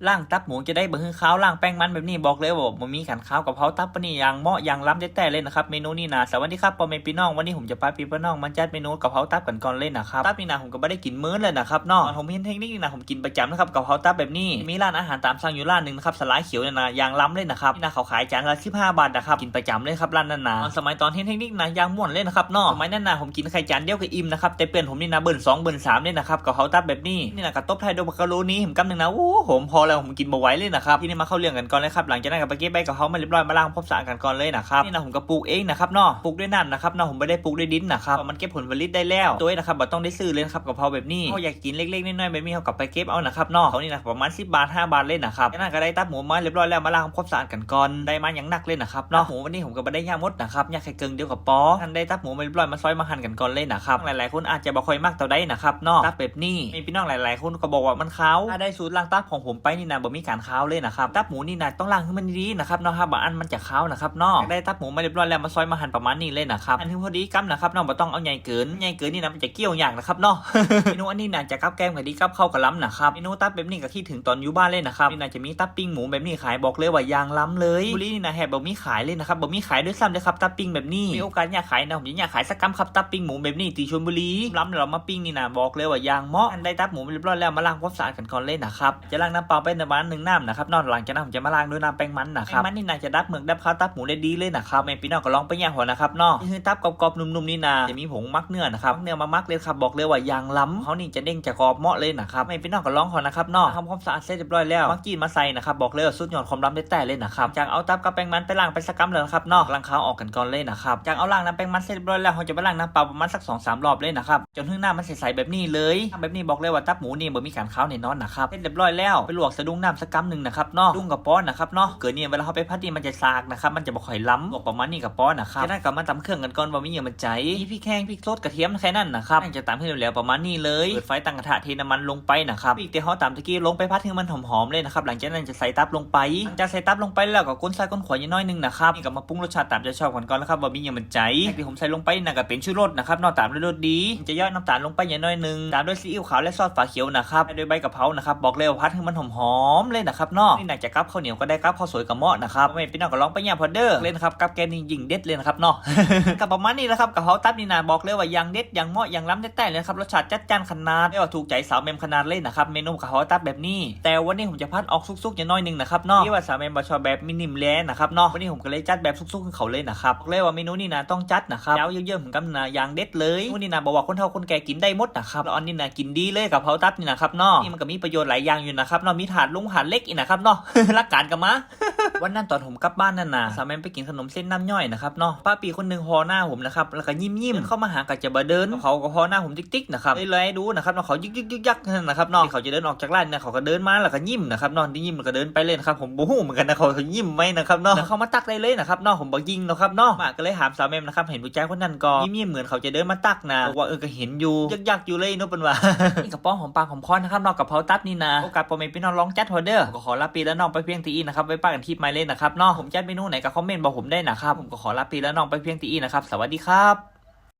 ล่างตับหมูจะได้บะฮื้อข้าวล่างแป้งมันแบบนี้บอกเลยว่ามันมีขันข้าวกับเผาตับปะนี่อย่างเหมาะอย่างล้ำแต่เลยนะครับเมนูนี้นะสวัสดีครับพ่อแม่พี่น้องวันนี้ผมจะพาพี่น้องมาจัดเมนูกะเพราตับกันก่อนเลยนะครับตับนี่นะผมก็ไม่ได้กินมื้อเลยนะครับน้องผมเห็นเทคนิคนี่นะผมกินประจำนะครับกะเพราตับแบบนี้มีร้านอาหารตามสั่งอยู่ร้านหนึ่งนะครับสลายเขียวเนี่ยนะอย่างล้ำเลยนะครับนี่นะเขาขายจานละ15 บาทนะครับกินประจำเลยครับร้านนั้นนะสมัยตอนเห็นเทคนิคนะอย่างม่วนเลยนะครับน้องสมัยนั้นนะผมกินไข่จานเดียวกับอิ่มนะครับแต่เปลี่ยนผมนี่นะเบิ่น2เบิ่น3เลยนะครับกะเพราตับแบบนี้นี่นะกระต้มไทยโดยมักกะโรนีผมกำนึงนะโอ้ผมพอแล้วผมกินบ่ไหวเลยนะครับที่นี่มาเข้าเรื่องกันก่อนเลยครับหลังจากนั้นก็ไปเก็บใบกะเพรามาเรียบร้อยมาล้างพบสะอาดกันก่อนเลยนะครับนี่นะผมก็ปลูกเองนะครับเนาะปลูกด้วยน้ำนะครับเนาะผมไม่ได้ปลูกด้วยดินนะครับมันเก็บผลผลิตได้แล้วตัวนะครับบ่ต้องได้ซื้อเลยครับกะเพราแบบนี้เขาอยากกินเล็กๆน้อยๆแบบนี้เขากลับไปเก็บเอานะครับเนาะเขานี่นะประมาณ10 บาท5 บาทเลยนะครับจากนั้นก็ได้ตับหมูมาเรียบร้อยแล้วมาล้างพบสะอาดกันก่อนได้มาอย่างหนักเลยนะครับเนาะหมูวันนี้ผมก็ไม่ได้ย่างมดนะครับย่างไข่เกิงเดียวกับปอทันได้ตับหมูมาเรียบร้อยมาซอยมาหั่นกันก่อนเลยนะครับหลายๆคนอาจจะบ่ค่อยมักเท่าใดนะครับเนาะตับแบบนี้มีพี่น้องหลายๆคนก็บอกว่ามันขาวถ้าได้สูตรล้างตับของผมไปนี่นะบ่มีการขาวเลยนะครับตับหมูนี่นะต้องล้างให้มันดีนะครับเนาะครับบางอันมันจะขาวนะครับเนาะได้ตับหมูมาเรียบร้อยแล้วมาซอยมาหั่นประมาณนี้เลยนะครับอันที่พอดีกั๊นะครับเนาะบ่ต้องเอาใหญ่เกินนี่นะมันจะเกี่ยวอย่างนะครับเนาะ เมนูอันนี้น่าจะกับแกมกับดีกับข้าวกับล้ำนะครับเมนูตับแบบนี้ก็คิดถึงตอนอยู่บ้านเลยนะครับนี่น่าจะมีตับปิ้งหมูแบบนี้ขายบอกเลยว่ายางล้ำเลยบุรีนี่นะแฮบบะมีขายเลยนะครับบะมีขายด้วยซ้ำเลยครับตับปิ้งแบบนี้มีโอกาสอยากขายนะผมอยากขายสักกำครับตับปิ้งหมูแบบนี้ตีชลบุรีล้ำเรามาปิ้งนี่นะบอกเลยว่ายางเหมาะอันได้ตับหมูเรียบร้อยแล้วมาล้างความสะอาดกันก่อนเลยนะครับจะล้างน้ำเปล่าไปประมาณ1 น้ำนะครับนอกหลังจากนั้นผมจะมาล้างด้วยน้ำแป้งมันนะครับแป้งมันนี่น่าจะดับเหมือกดับข้าวตับหมูได้ดีเลยนะครับแม่พี่น้องก็ลองไปย่างหัวนะครับเนาะนี่คือตับกรอบๆนุ่มๆนี่นะจะมีผงมักเนื้อนะครับเนื้อมามักเลยครับบอกเลยว่ายางล้ำเขานี่จะเด้งจะกรอบเหมาะเลยนะครับแม่พี่น้องก็ลองหัวนะครับเนาะทำความสะอาดเสร็จเรียบร้อยแล้วมักจีนมาใส่นะครับบอกเลยว่าสุดยอดความล้ำได้แต่เลยนะครับจากเอาตับกับแป้งมันไปล้างไปสักกำเลยนะครับเนาะล้างข้าวออกกันก่อนเลยนะครับจากเอาล้างน้ำแป้งมันเสร็จเรียบร้อยแล้วเขาจะไปล้างน้ำเปล่าประมาณสัก2-3 รอบเลยนะครับจนถึงหน้ามันใสๆแบบนี้เลยแบบนี้บอกเลยว่าตับหมูนี่บ่มีการขาวแน่นอนนะครับเสร็จเรียบร้อยแล้วไปลวกสะดุ้งน้ำสักกำหนึ่งนะครับเนาะดุ้งกับป้อนนะครับเนาะเกิดเนี่ยเวลาเขาไปพัดนี่มันจะซากนะครับมันจะบ่ค่อยล้ำบอกประมาณนี้กับป้อนนะครับจากนั้นก็มาตำเครื่องกันก่อนว่ามีอย่างมันใจพริกแห้งพริกสดกระเทียมแค่นั้นนะครับจะตำให้เร็วๆประมาณนี้เลยเปิดไฟตั้งกระทะเทน้ำมันลงไปนะครับอีกแต่เขาตำตะกี้ลงไปพัดให้มันหอมๆเลยนะครับหลังจากนั้นจะใส่ตับลงไปจะใส่ตับลงไปแล้วก็ก้นใส่ก้นขวายน้อยนึงนะครับนี่ก็มาปรุงรสชาติตามใจชอบกันก่อนแล้วครับว่ามีอย่างมันใจที่ผมใส่ลงไปน่ะก็เป็นชูรสนะครับนอกตามด้วยรสดีจะย่อยน้ำตาลลงไปน้อยนึงตามด้วยซีอิ๊วขาวและซอสฝาเขียวนะครับด้วยใบกะเพรานะครับบอกเลยว่าพัดให้มันหอมๆเลยนะครับนอกนี่น่าจะกับข้าวเหนียวก็ได้กับข้าวสวยกับหม้อนะครับไม่พี่น้องก็ลองไปย่างพอเดอร์เลยนะครับกับแกนี่ยิ่งเด็ดเลยนะครับเนาะ กับประมาณนี้นะครับกะเพราตับนี่นะบอกเลยว่ายังเด็ดยังเหมาะยังล้ำแต่เลยครับรสชาติจัดจ้านขนาดไม่ว่าถูกใจสาวเมมขนาดเลยนะครับเมนูกะเพราตับแบบนี้แต่วันนี้ผมจะพัดออกซุกๆอย่างน้อยนึงนะครับเนาะที่ว่าสาวเมมบชอบแบบมินิมแลนะครับเนาะวันนี้ผมก็เลยจัดแบบซุกๆให้เขาเลยนะครับบอกเลยว่าเมนูนี้นะต้องจัดนะครับแล้วเยอะๆเหมือนกันนะอย่างเด็ดเลยวันนี้นะบอกว่าคนเฒ่าคนแก่กินได้หมดนะครับแล้วอันนี้นะกินดีเลยกะเพราตับนี่นะครับเนาะนี่มันก็มีประโยชน์หลายอย่างอยู่นะครับเนาะมีถาดลุงถาดเล็กอีกนะครับเนาะ รักการกันมา วันนั้นตอนผมกลับบ้านนั่นนะสาวแมมไปกินขนมเส้นน้ำย่อยนะครับเนาะป้าปีคนหนึ่งพอหน้าผมนะครับแล้วก็ยิ้มเข้ามาหากะจะบเดินเขาก็พอหน้าผมติ๊กๆนะครับเลยดูนะครับเขายึกยักนะครับเนาะเขาจะเดินออกจากร้านเนี่ยเขาก็เดินมาแล้วก็ยิ้มนะครับเนาะที่ยิ้มแล้วก็เดินไปเลยนะครับผมโอ้โหเหมือนกันนะเขายิ้มไหมนะครับเนาะเขามาตักได้เลยนะครับเนาะผมบอกยิงนะครับเนาะมาก็เลยถามสาวแมมนะครับเห็นผู้ชายคนนั้นก็ยิ้มเหมือนเขาจะเดินมาตักนะบอกว่าก็เห็นอยู่ยักอยู่เลยนู้นเป็นว่า นี่กระป๋องของปลาของคอนนะครับนอกกับเพาตับนี่นะโอกาสโปรเมพี่น้องลองจัดออเดอร์ก็ขอลาปีแล้วน้องไปเพียงตีนะครับไว้ป้ากันที่ไมเล่นนะครับเนาะผมจัดเมนูไหนก็คอมเมนต์บอกผมได้นะครับผมก็ขอลาปีแล้วน้องไปเพียงตีนะครับสวัสดีครับ